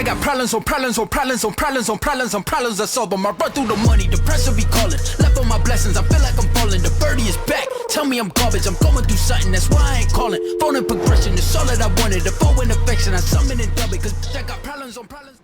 They got problems on problems on problems on problems on problems on problems. I solve them. I run through the money, the pressure be calling. Left on my blessings, I feel like I'm falling. The birdie is back. Tell me I'm garbage. I'm going through something, that's why I ain't calling. Phone and progression, it's all that I wanted. The phone and affection, I summon and dub it. Cause I got problems on problems.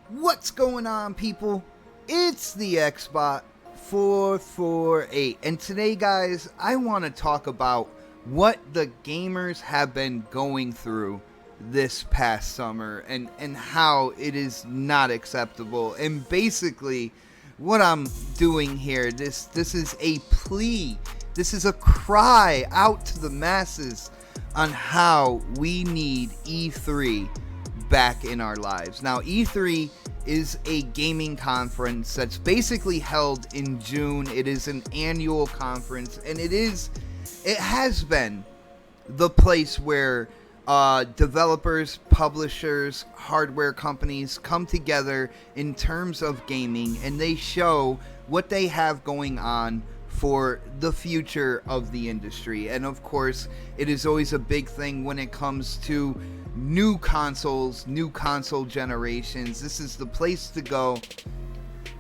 What's going on, people? It's the Xbot 448, and today, guys, I want to talk about what the gamers have been going through this past summer and how it is not acceptable. And basically what I'm doing here, this is a plea, this is a cry out to the masses on how we need E3 back in our lives. Now, E3 is a gaming conference that's basically held in June. It is an annual conference, and it has been the place where developers, publishers, hardware companies come together in terms of gaming, and they show what they have going on for the future of the industry. And of course, it is always a big thing when it comes to new consoles, new console generations. This is the place to go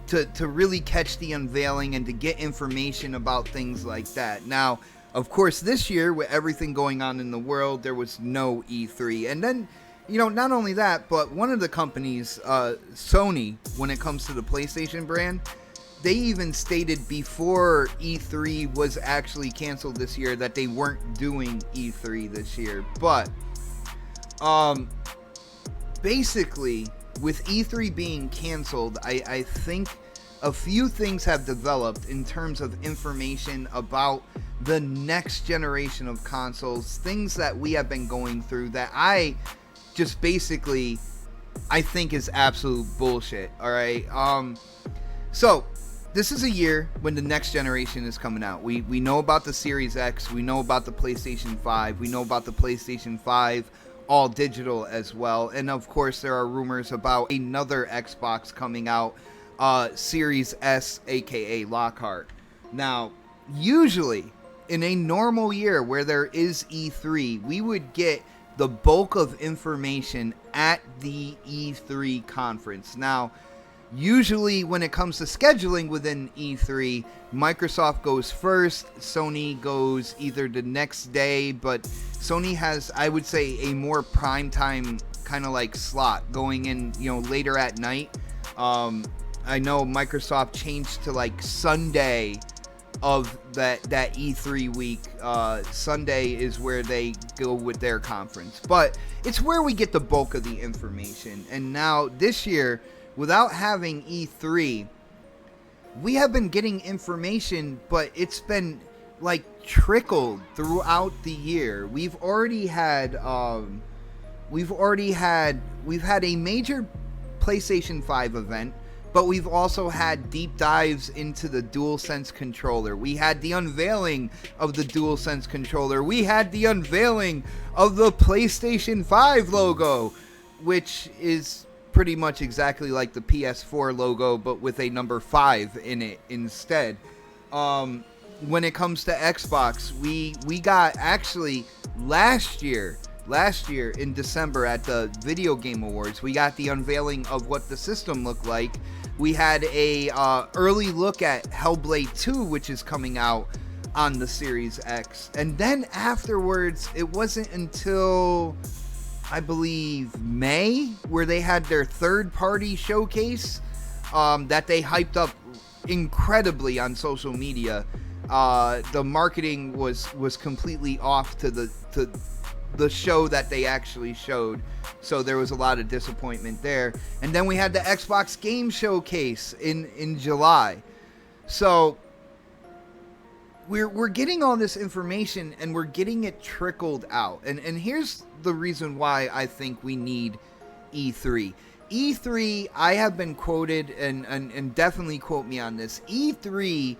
to really catch the unveiling and to get information about things like that. Now, of course, this year, with everything going on in the world, there was no E3. And then, you know, not only that, but one of the companies, Sony, when it comes to the PlayStation brand, they even stated before E3 was actually canceled this year that they weren't doing E3 this year. But basically, with E3 being canceled, I think a few things have developed in terms of information about the next generation of consoles, things that we have been going through that I just basically, I think is absolute bullshit. All right. So this is a year when the next generation is coming out. We know about the Series X. We know about the PlayStation 5. We know about the PlayStation 5 all digital as well. And of course, there are rumors about another Xbox coming out, Series S, aka Lockhart. Now, usually in a normal year where there is E3, we would get the bulk of information at the E3 conference. Now, usually when it comes to scheduling within E3, Microsoft goes first, Sony goes either the next day, but Sony has, I would say, a more prime time kind of like slot going in, you know, later at night. I know Microsoft changed to like Sunday of that E3 week. Sunday is where they go with their conference, but it's where we get the bulk of the information. And now this year, without having E3, we have been getting information, but it's been like trickled throughout the year. We've had a major PlayStation 5 event, but we've also had deep dives into the DualSense controller. We had the unveiling of the DualSense controller. We had the unveiling of the PlayStation 5 logo, which is pretty much exactly like the PS4 logo, but with a number 5 in it instead. When it comes to Xbox, we got actually last year in December at the Video Game Awards, we got the unveiling of what the system looked like. We had a early look at Hellblade 2, which is coming out on the Series X. And then afterwards, it wasn't until, I believe, May, where they had their third-party showcase that they hyped up incredibly on social media. The marketing was completely off to the show that they actually showed, so there was a lot of disappointment there. And then we had the Xbox Game Showcase in July. So we're getting all this information and we're getting it trickled out. And here's the reason why I think we need E3. E3, I have been quoted, and definitely quote me on this, E3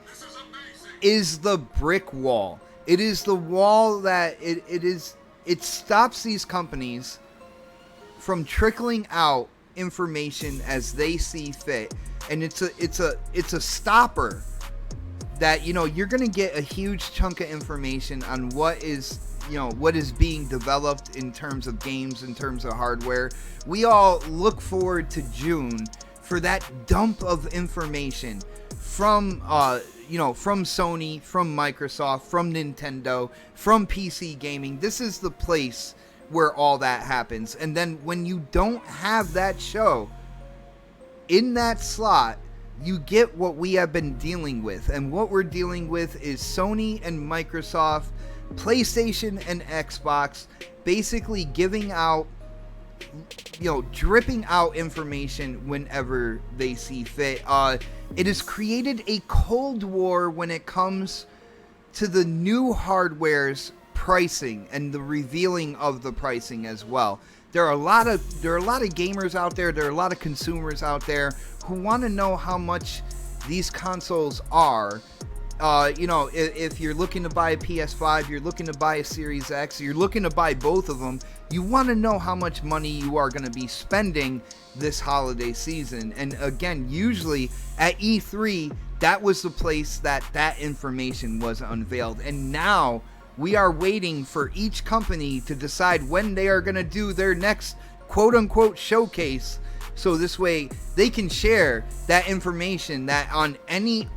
is the brick wall. It is the wall that it stops these companies from trickling out information as they see fit, and it's a stopper that, you know, you're gonna get a huge chunk of information on what is what is being developed in terms of games, in terms of hardware. We all look forward to June for that dump of information from from Sony, from Microsoft, from Nintendo, from PC gaming. This is the place where all that happens. And then when you don't have that show in that slot, you get what we have been dealing with. And what we're dealing with is Sony and Microsoft, PlayStation and Xbox basically giving out, dripping out information whenever they see fit. It has created a cold war when it comes to the new hardware's pricing and the revealing of the pricing as well. There are a lot of gamers out there. There are a lot of consumers out there who want to know how much these consoles are. If you're looking to buy a PS5, you're looking to buy a Series X, you're looking to buy both of them, you want to know how much money you are going to be spending this holiday season. And again, usually at E3, that was the place that information was unveiled. And now we are waiting for each company to decide when they are going to do their next quote-unquote showcase, so this way they can share that information that on any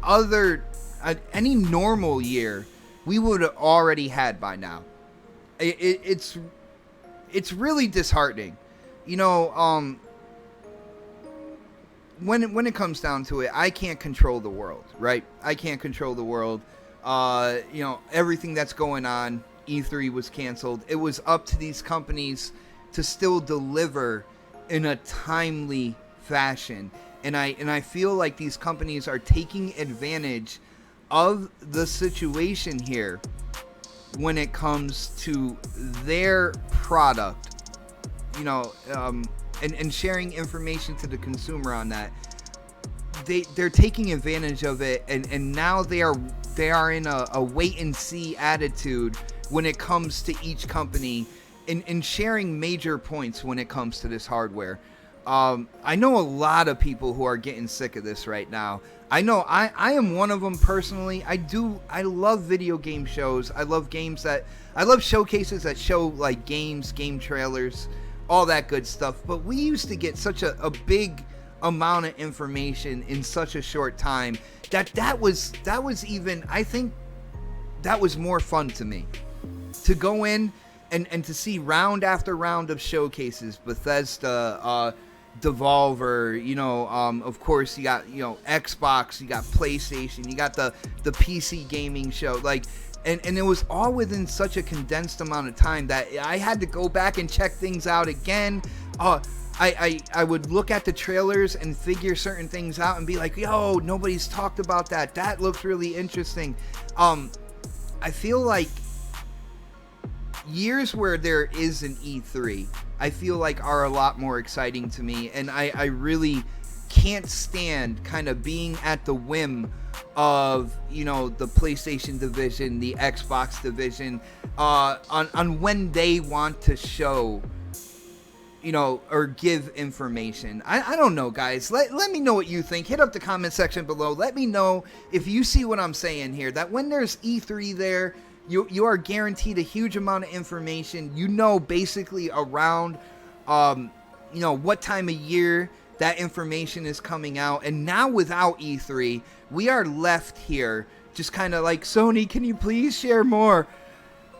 normal year we would have already had by now. It's really disheartening. When it comes down to it, I can't control the world, right? I can't control the world. Everything that's going on, E3 was canceled. It was up to these companies to still deliver in a timely fashion. And I feel like these companies are taking advantage of the situation here when it comes to their product, and sharing information to the consumer on that. They're taking advantage of it, and now they are in a wait and see attitude when it comes to each company in sharing major points when it comes to this hardware. I know a lot of people who are getting sick of this right now. I know I am one of them personally. I love video game shows. I love showcases that show like game trailers, all that good stuff. But we used to get such a big amount of information in such a short time that was even, I think that was more fun to me, to go in and to see round after round of showcases. Bethesda, Devolver, of course you got Xbox, you got PlayStation, you got the PC gaming show, and it was all within such a condensed amount of time that I had to go back and check things out again. I would look at the trailers and figure certain things out and be like, yo, nobody's talked about that. That looks really interesting. I feel like years where there is an E3, I feel like are a lot more exciting to me. And I really can't stand kind of being at the whim of, the PlayStation division, the Xbox division, on when they want to show, or give information. I don't know, guys. Let me know what you think. Hit up the comment section below. Let me know if you see what I'm saying here, that when there's E3 there, you are guaranteed a huge amount of information. Basically around, what time of year that information is coming out. And now without E3, we are left here just kind of like, Sony, can you please share more?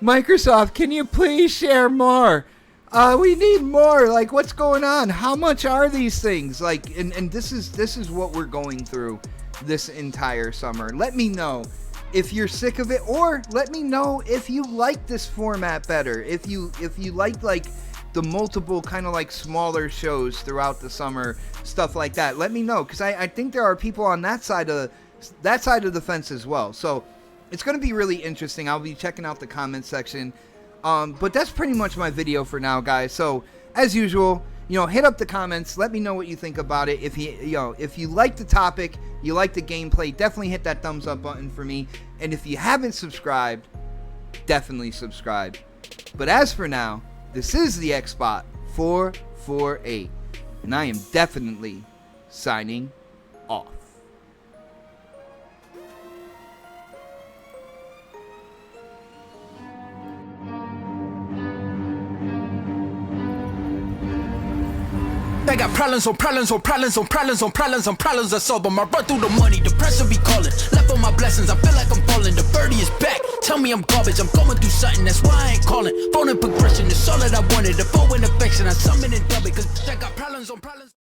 Microsoft, can you please share more? We need more. Like, what's going on? How much are these things? And this is what we're going through this entire summer. Let me know if you're sick of it, or let me know if you like this format better. If you like the multiple kind of like smaller shows throughout the summer, stuff like that. Let me know, because I think there are people on that side of the fence as well. So it's going to be really interesting. I'll be checking out the comment section. But that's pretty much my video for now, guys. So as usual, hit up the comments. Let me know what you think about it. If you like the topic, you like the gameplay, definitely hit that thumbs up button for me. And if you haven't subscribed, definitely subscribe. But as for now, this is the Xbot 448, and I am definitely signing off. I got problems on problems on problems on problems on problems on problems I solve them. I run through the money, the pressure be calling. Left on my blessings, I feel like I'm falling. The birdie is back. Tell me I'm garbage, I'm going through something, that's why I ain't calling. Phone and progression, it's all that I wanted. The phone and affection, I summon and dub it, cause I got problems on problems.